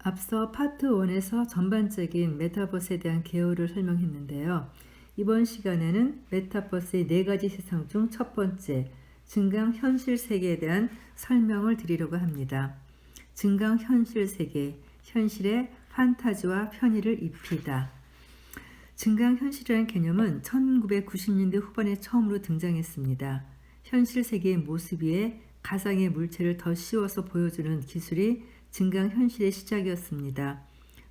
앞서 파트 1에서 전반적인 메타버스에 대한 개요를 설명했는데요. 이번 시간에는 메타버스의 4가지 세상 중 첫 번째, 증강현실 세계에 대한 설명을 드리려고 합니다. 증강현실 세계, 현실에 판타지와 편의를 입히다. 증강현실이라는 개념은 1990년대 후반에 처음으로 등장했습니다. 현실 세계의 모습 위에 가상의 물체를 더 씌워서 보여주는 기술이 증강현실의 시작이었습니다.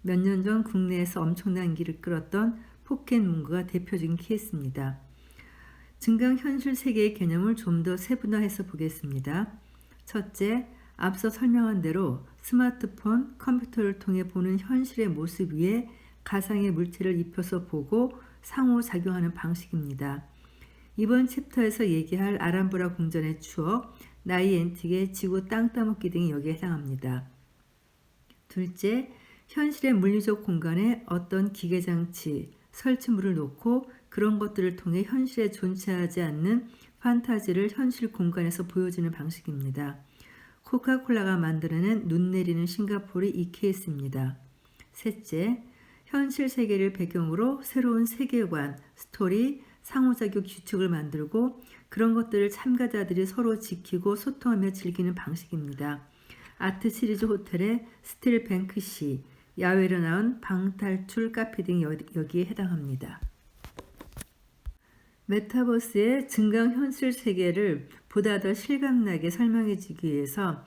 몇 년 전 국내에서 엄청난 인기를 끌었던 포켓몬고가 대표적인 케이스입니다. 증강현실 세계의 개념을 좀 더 세분화해서 보겠습니다. 첫째, 앞서 설명한 대로 스마트폰, 컴퓨터를 통해 보는 현실의 모습 위에 가상의 물체를 입혀서 보고 상호작용하는 방식입니다. 이번 챕터에서 얘기할 아람브라 궁전의 추억, 나이엔틱의 지구 땅 따먹기 등이 여기에 해당합니다. 둘째, 현실의 물리적 공간에 어떤 기계장치, 설치물을 놓고 그런 것들을 통해 현실에 존재하지 않는 판타지를 현실 공간에서 보여주는 방식입니다. 코카콜라가 만들어낸 눈 내리는 싱가포르이 이 케이스입니다. 셋째, 현실 세계를 배경으로 새로운 세계관, 스토리, 상호작용 규칙을 만들고 그런 것들을 참가자들이 서로 지키고 소통하며 즐기는 방식입니다. 아트 시리즈 호텔의 스틸 뱅크시, 야외로 나온 방탈출 카페 등이 여기에 해당합니다. 메타버스의 증강현실 세계를 보다 더 실감나게 설명해주기 위해서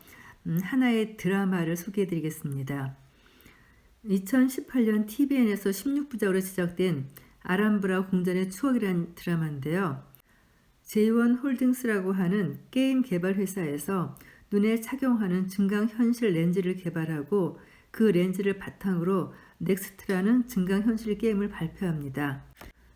하나의 드라마를 소개해드리겠습니다. 2018년 TVN에서 16부작으로 제작된 아람브라 궁전의 추억이라는 드라마인데요. J1 홀딩스라고 하는 게임 개발 회사에서 눈에 착용하는 증강현실 렌즈를 개발하고 그 렌즈를 바탕으로 넥스트라는 증강현실 게임을 발표합니다.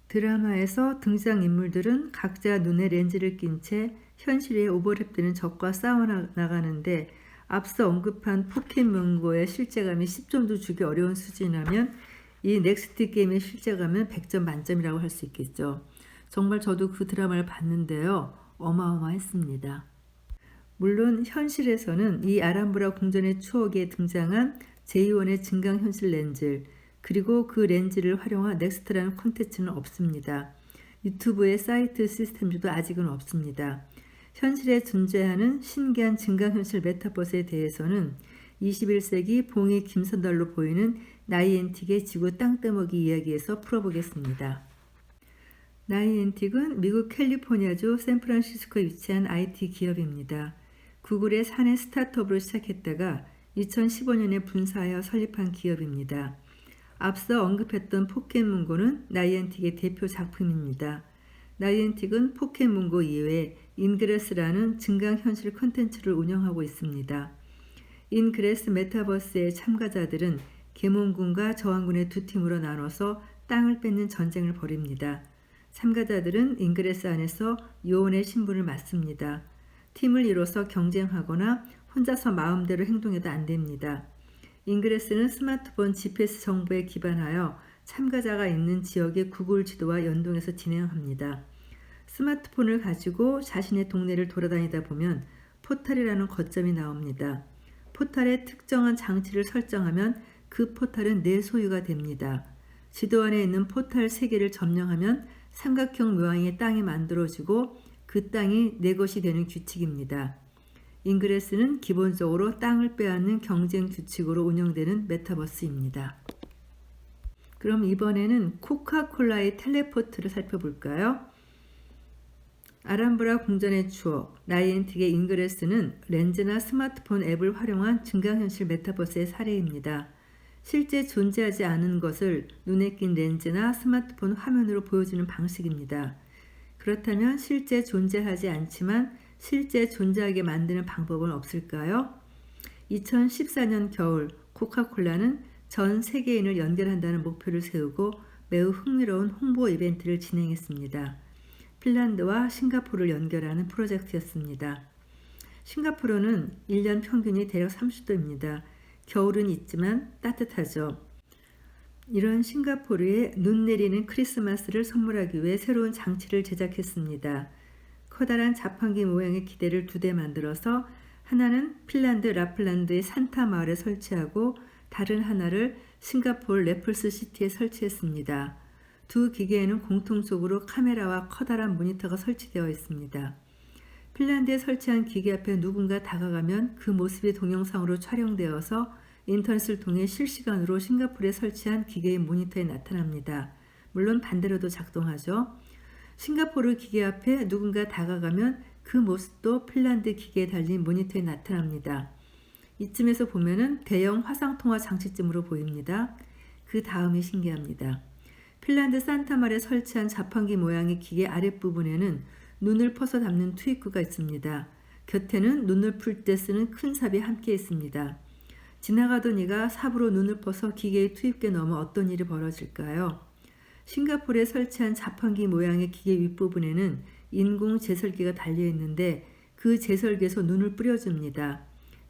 드라마에서 등장인물들은 각자 눈에 렌즈를 낀 채 현실에 오버랩되는 적과 싸워나가는데 앞서 언급한 포켓몬고의 실제감이 10점도 주기 어려운 수준이라면 이 넥스트 게임의 실제감은 100점 만점이라고 할 수 있겠죠. 정말 저도 그 드라마를 봤는데요. 어마어마했습니다. 물론 현실에서는 이 아람브라 궁전의 추억에 등장한 J1의 증강현실 렌즈 그리고 그 렌즈를 활용한 넥스트라는 콘텐츠는 없습니다. 유튜브의 사이트 시스템도 아직은 없습니다. 현실에 존재하는 신기한 증강현실 메타버스에 대해서는 21세기 봉이 김선달로 보이는 나이엔틱의 지구 땅따먹기 이야기에서 풀어보겠습니다. 나이엔틱은 미국 캘리포니아주 샌프란시스코에 위치한 IT 기업입니다. 구글의 사내 스타트업으로 시작했다가 2015년에 분사하여 설립한 기업입니다. 앞서 언급했던 포켓몬고는 나이엔틱의 대표 작품입니다. 나이엔틱은 포켓몬고 이외에 인그레스라는 증강현실 콘텐츠를 운영하고 있습니다. 인그레스 메타버스의 참가자들은 계몽군과 저항군의 두 팀으로 나눠서 땅을 뺏는 전쟁을 벌입니다. 참가자들은 인그레스 안에서 요원의 신분을 맡습니다. 팀을 이뤄서 경쟁하거나 혼자서 마음대로 행동해도 안 됩니다. 인그레스는 스마트폰 GPS 정보에 기반하여 참가자가 있는 지역의 구글 지도와 연동해서 진행합니다. 스마트폰을 가지고 자신의 동네를 돌아다니다 보면 포탈이라는 거점이 나옵니다. 포탈에 특정한 장치를 설정하면 그 포탈은 내 소유가 됩니다. 지도 안에 있는 포탈 3개를 점령하면 삼각형 모양의 땅이 만들어지고 그 땅이 내 것이 되는 규칙입니다. 인그레스는 기본적으로 땅을 빼앗는 경쟁 규칙으로 운영되는 메타버스입니다. 그럼 이번에는 코카콜라의 텔레포트를 살펴볼까요? 아람브라 궁전의 추억, 나이엔틱의 인그레스는 렌즈나 스마트폰 앱을 활용한 증강현실 메타버스의 사례입니다. 실제 존재하지 않은 것을 눈에 낀 렌즈나 스마트폰 화면으로 보여주는 방식입니다. 그렇다면 실제 존재하지 않지만 실제 존재하게 만드는 방법은 없을까요? 2014년 겨울 코카콜라는 전 세계인을 연결한다는 목표를 세우고 매우 흥미로운 홍보 이벤트를 진행했습니다. 핀란드와 싱가포르를 연결하는 프로젝트였습니다. 싱가포르는 1년 평균이 대략 30도입니다. 겨울은 있지만 따뜻하죠. 이런 싱가포르에 눈 내리는 크리스마스를 선물하기 위해 새로운 장치를 제작했습니다. 커다란 자판기 모양의 기대를 2대 만들어서 하나는 핀란드 라플란드의 산타 마을에 설치하고 다른 하나를 싱가포르 래플스 시티에 설치했습니다. 두 기계에는 공통적으로 카메라와 커다란 모니터가 설치되어 있습니다. 핀란드에 설치한 기계 앞에 누군가 다가가면 그 모습이 동영상으로 촬영되어서 인터넷을 통해 실시간으로 싱가포르에 설치한 기계의 모니터에 나타납니다. 물론 반대로도 작동하죠. 싱가포르 기계 앞에 누군가 다가가면 그 모습도 핀란드 기계에 달린 모니터에 나타납니다. 이쯤에서 보면은 대형 화상통화 장치쯤으로 보입니다. 그 다음이 신기합니다. 핀란드 산타말에 설치한 자판기 모양의 기계 아랫부분에는 눈을 퍼서 담는 투입구가 있습니다. 곁에는 눈을 풀 때 쓰는 큰 삽이 함께 있습니다. 지나가던 이가 삽으로 눈을 퍼서 기계의 투입구에 넣으면 어떤 일이 벌어질까요? 싱가포르에 설치한 자판기 모양의 기계 윗부분에는 인공 제설기가 달려있는데 그 제설기에서 눈을 뿌려줍니다.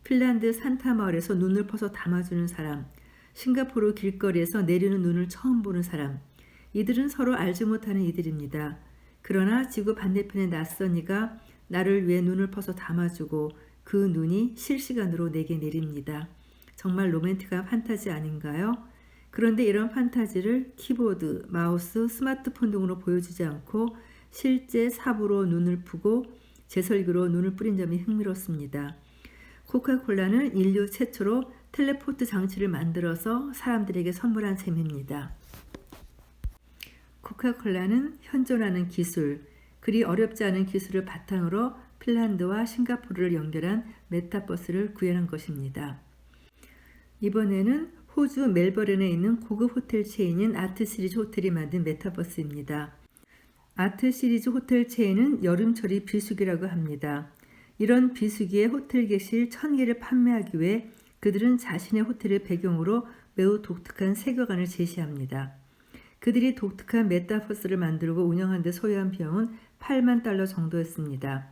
핀란드 산타마을에서 눈을 퍼서 담아주는 사람, 싱가포르 길거리에서 내리는 눈을 처음 보는 사람, 이들은 서로 알지 못하는 이들입니다. 그러나 지구 반대편의 낯선 이가 나를 위해 눈을 퍼서 담아주고 그 눈이 실시간으로 내게 내립니다. 정말 로맨틱한 판타지 아닌가요? 그런데 이런 판타지를 키보드, 마우스, 스마트폰 등으로 보여주지 않고 실제 삽으로 눈을 푸고 제설기로 눈을 뿌린 점이 흥미롭습니다. 코카콜라는 인류 최초로 텔레포트 장치를 만들어서 사람들에게 선물한 셈입니다. 코카콜라는 현존하는 기술, 그리 어렵지 않은 기술을 바탕으로 핀란드와 싱가포르를 연결한 메타버스를 구현한 것입니다. 이번에는 호주 멜버른에 있는 고급 호텔 체인인 아트시리즈 호텔이 만든 메타버스입니다. 아트시리즈 호텔 체인은 여름철이 비수기라고 합니다. 이런 비수기에 호텔 객실 1000개를 판매하기 위해 그들은 자신의 호텔을 배경으로 매우 독특한 세계관을 제시합니다. 그들이 독특한 메타버스를 만들고 운영하는 데 소요한 비용은 $80,000 정도였습니다.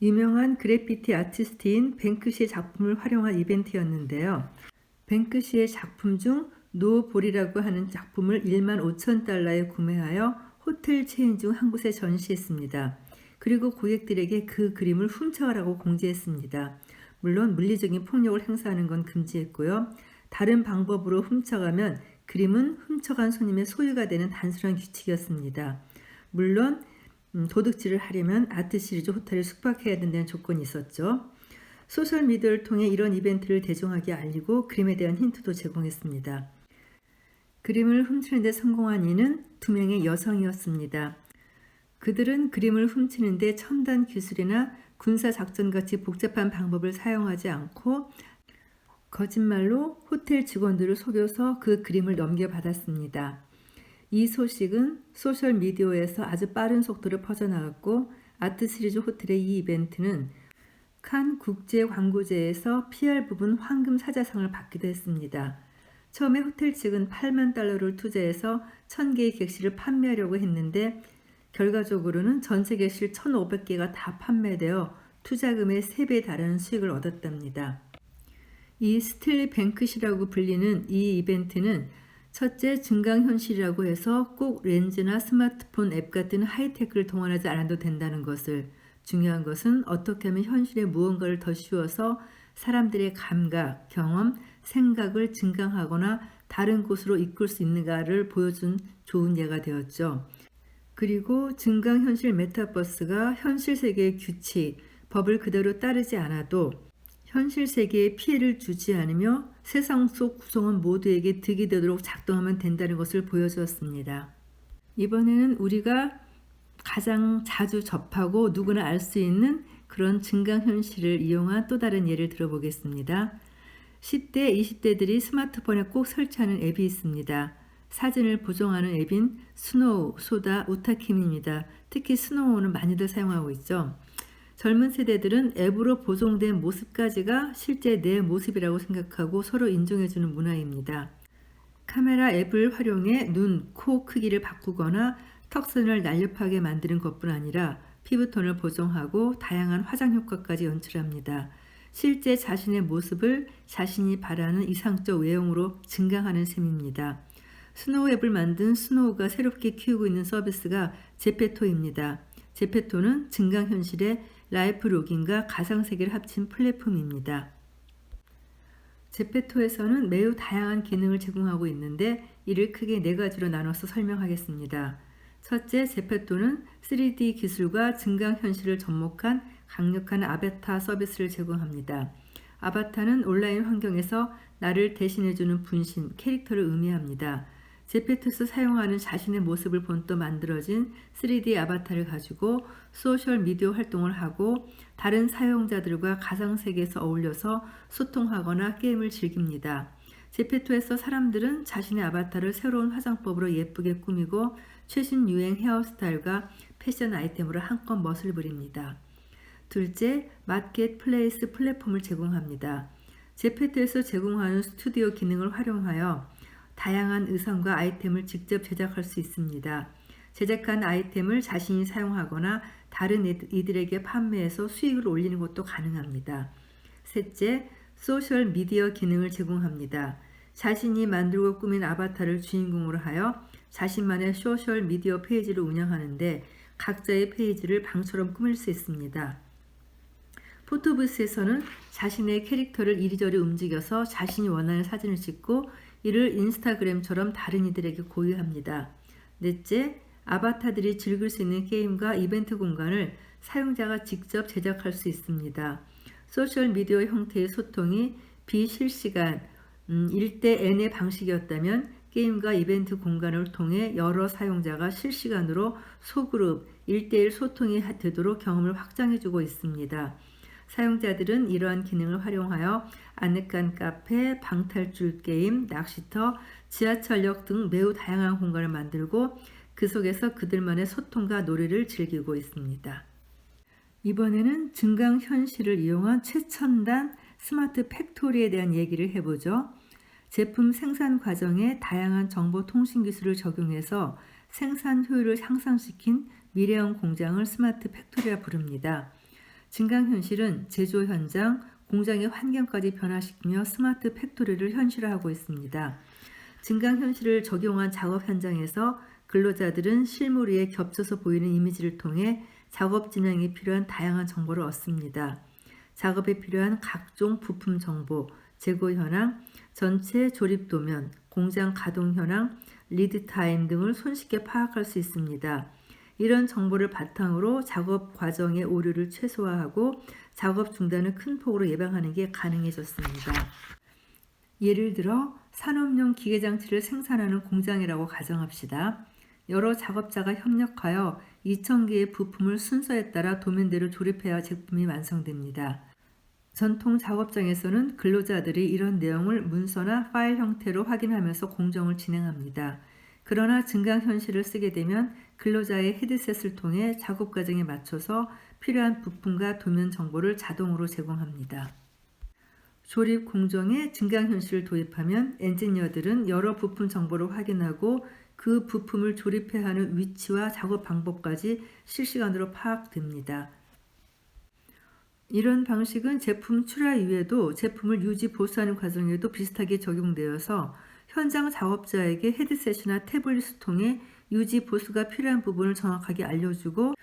유명한 그래피티 아티스트인 뱅크시의 작품을 활용한 이벤트였는데요. 뱅크시의 작품 중 노볼이라고 하는 작품을 $15,000에 구매하여 호텔 체인 중 한 곳에 전시했습니다. 그리고 고객들에게 그 그림을 훔쳐가라고 공지했습니다. 물론 물리적인 폭력을 행사하는 건 금지했고요. 다른 방법으로 훔쳐가면 그림은 훔쳐간 손님의 소유가 되는 단순한 규칙이었습니다. 물론 도둑질을 하려면 아트시리즈 호텔을 숙박해야 된다는 조건이 있었죠. 소셜미디어를 통해 이런 이벤트를 대중하게 알리고 그림에 대한 힌트도 제공했습니다. 그림을 훔치는 데 성공한 이는 2명의 여성이었습니다. 그들은 그림을 훔치는 데 첨단 기술이나 군사작전같이 복잡한 방법을 사용하지 않고 거짓말로 호텔 직원들을 속여서 그 그림을 넘겨받았습니다. 이 소식은 소셜미디어에서 아주 빠른 속도로 퍼져나갔고 아트시리즈 호텔의 이 이벤트는 칸 국제광고제에서 PR 부분 황금 사자상을 받기도 했습니다. 처음에 호텔 측은 $80,000를 투자해서 1000개의 객실을 판매하려고 했는데 결과적으로는 전체 객실 1500개가 다 판매되어 투자금의 3배에 달하는 수익을 얻었답니다. 이 스틸리 뱅크시라고 불리는 이 이벤트는 첫째, 증강현실이라고 해서 꼭 렌즈나 스마트폰 앱 같은 하이테크를 동원하지 않아도 된다는 것을, 중요한 것은 어떻게 하면 현실에 무언가를 더 씌워서 사람들의 감각, 경험, 생각을 증강하거나 다른 곳으로 이끌 수 있는가를 보여준 좋은 예가 되었죠. 그리고 증강현실 메타버스가 현실 세계의 규칙, 법을 그대로 따르지 않아도 현실 세계에 피해를 주지 않으며 세상 속 구성원 모두에게 득이 되도록 작동하면 된다는 것을 보여주었습니다. 이번에는 우리가 가장 자주 접하고 누구나 알 수 있는 그런 증강현실을 이용한 또 다른 예를 들어보겠습니다. 10대, 20대들이 스마트폰에 꼭 설치하는 앱이 있습니다. 사진을 보정하는 앱인 스노우, 소다, 우타킴입니다. 특히 스노우는 많이들 사용하고 있죠. 젊은 세대들은 앱으로 보정된 모습까지가 실제 내 모습이라고 생각하고 서로 인정해주는 문화입니다. 카메라 앱을 활용해 눈, 코 크기를 바꾸거나 턱선을 날렵하게 만드는 것뿐 아니라 피부톤을 보정하고 다양한 화장 효과까지 연출합니다. 실제 자신의 모습을 자신이 바라는 이상적 외형으로 증강하는 셈입니다. 스노우 앱을 만든 스노우가 새롭게 키우고 있는 서비스가 제페토입니다. 제페토는 증강현실의 라이프 로깅과 가상세계를 합친 플랫폼입니다. 제페토에서는 매우 다양한 기능을 제공하고 있는데 이를 크게 네 가지로 나눠서 설명하겠습니다. 첫째, 제페토는 3D 기술과 증강현실을 접목한 강력한 아바타 서비스를 제공합니다. 아바타는 온라인 환경에서 나를 대신해주는 분신, 캐릭터를 의미합니다. 제페토에서 사용하는 자신의 모습을 본떠 만들어진 3D 아바타를 가지고 소셜 미디어 활동을 하고 다른 사용자들과 가상세계에서 어울려서 소통하거나 게임을 즐깁니다. 제페토에서 사람들은 자신의 아바타를 새로운 화장법으로 예쁘게 꾸미고 최신 유행 헤어스타일과 패션 아이템으로 한껏 멋을 부립니다. 둘째, 마켓플레이스 플랫폼을 제공합니다. 제페토에서 제공하는 스튜디오 기능을 활용하여 다양한 의상과 아이템을 직접 제작할 수 있습니다. 제작한 아이템을 자신이 사용하거나 다른 이들에게 판매해서 수익을 올리는 것도 가능합니다. 셋째, 소셜 미디어 기능을 제공합니다. 자신이 만들고 꾸민 아바타를 주인공으로 하여 자신만의 소셜 미디어 페이지를 운영하는데 각자의 페이지를 방처럼 꾸밀 수 있습니다. 포토부스에서는 자신의 캐릭터를 이리저리 움직여서 자신이 원하는 사진을 찍고 이를 인스타그램처럼 다른 이들에게 공유합니다. 넷째, 아바타들이 즐길 수 있는 게임과 이벤트 공간을 사용자가 직접 제작할 수 있습니다. 소셜미디어 형태의 소통이 비실시간 1대 N의 방식이었다면 게임과 이벤트 공간을 통해 여러 사용자가 실시간으로 소그룹 1대1 소통이 되도록 경험을 확장해주고 있습니다. 사용자들은 이러한 기능을 활용하여 아늑한 카페, 방탈출 게임, 낚시터, 지하철역 등 매우 다양한 공간을 만들고 그 속에서 그들만의 소통과 놀이를 즐기고 있습니다. 이번에는 증강현실을 이용한 최첨단 스마트 팩토리에 대한 얘기를 해보죠. 제품 생산 과정에 다양한 정보 통신 기술을 적용해서 생산 효율을 향상시킨 미래형 공장을 스마트 팩토리라 부릅니다. 증강현실은 제조 현장, 공장의 환경까지 변화시키며 스마트 팩토리를 현실화하고 있습니다. 증강현실을 적용한 작업 현장에서 근로자들은 실물 위에 겹쳐서 보이는 이미지를 통해 작업 진행에 필요한 다양한 정보를 얻습니다. 작업에 필요한 각종 부품 정보, 재고 현황, 전체 조립 도면, 공장 가동 현황, 리드 타임 등을 손쉽게 파악할 수 있습니다. 이런 정보를 바탕으로 작업 과정의 오류를 최소화하고 작업 중단을 큰 폭으로 예방하는 게 가능해졌습니다. 예를 들어 산업용 기계장치를 생산하는 공장이라고 가정합시다. 여러 작업자가 협력하여 2,000개의 부품을 순서에 따라 도면대로 조립해야 제품이 완성됩니다. 전통 작업장에서는 근로자들이 이런 내용을 문서나 파일 형태로 확인하면서 공정을 진행합니다. 그러나 증강현실을 쓰게 되면 근로자의 헤드셋을 통해 작업 과정에 맞춰서 필요한 부품과 도면 정보를 자동으로 제공합니다. 조립 공정에 증강현실을 도입하면 엔지니어들은 여러 부품 정보를 확인하고 그 부품을 조립해야 하는 위치와 작업 방법까지 실시간으로 파악됩니다. 이런 방식은 제품 출하 이후에도 제품을 유지 보수하는 과정에도 비슷하게 적용되어서 현장 작업자에게 헤드셋이나 태블릿을 통해 유지 보수가 필요한 부분을 정확하게 알려주고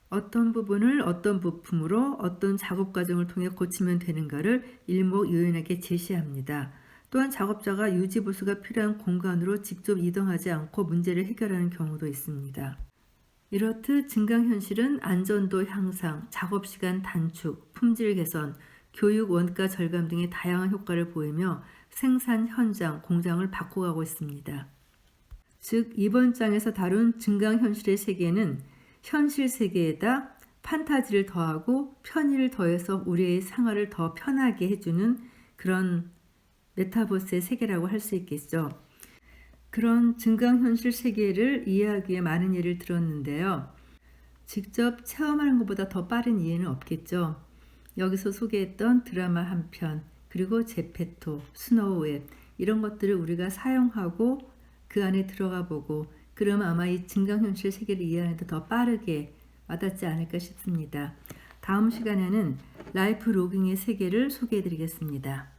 어떤 부분을 어떤 부품으로 어떤 작업 과정을 통해 고치면 되는가를 일목요연하게 제시합니다. 또한 작업자가 유지 보수가 필요한 공간으로 직접 이동하지 않고 문제를 해결하는 경우도 있습니다. 이렇듯 증강현실은 안전도 향상, 작업시간 단축, 품질 개선, 교육 원가 절감 등의 다양한 효과를 보이며 생산 현장, 공장을 바꿔가고 있습니다. 즉 이번 장에서 다룬 증강현실의 세계는 현실 세계에다 판타지를 더하고 편의를 더해서 우리의 생활을 더 편하게 해주는 그런 메타버스의 세계라고 할 수 있겠죠. 그런 증강현실 세계를 이해하기 위해 많은 예를 들었는데요. 직접 체험하는 것보다 더 빠른 이해는 없겠죠. 여기서 소개했던 드라마 한 편, 그리고 제페토, 스노우웹 이런 것들을 우리가 사용하고 그 안에 들어가 보고 그러면 아마 이 증강현실 세계를 이해하는 데 더 빠르게 와닿지 않을까 싶습니다. 다음 시간에는 라이프 로깅의 세계를 소개해 드리겠습니다.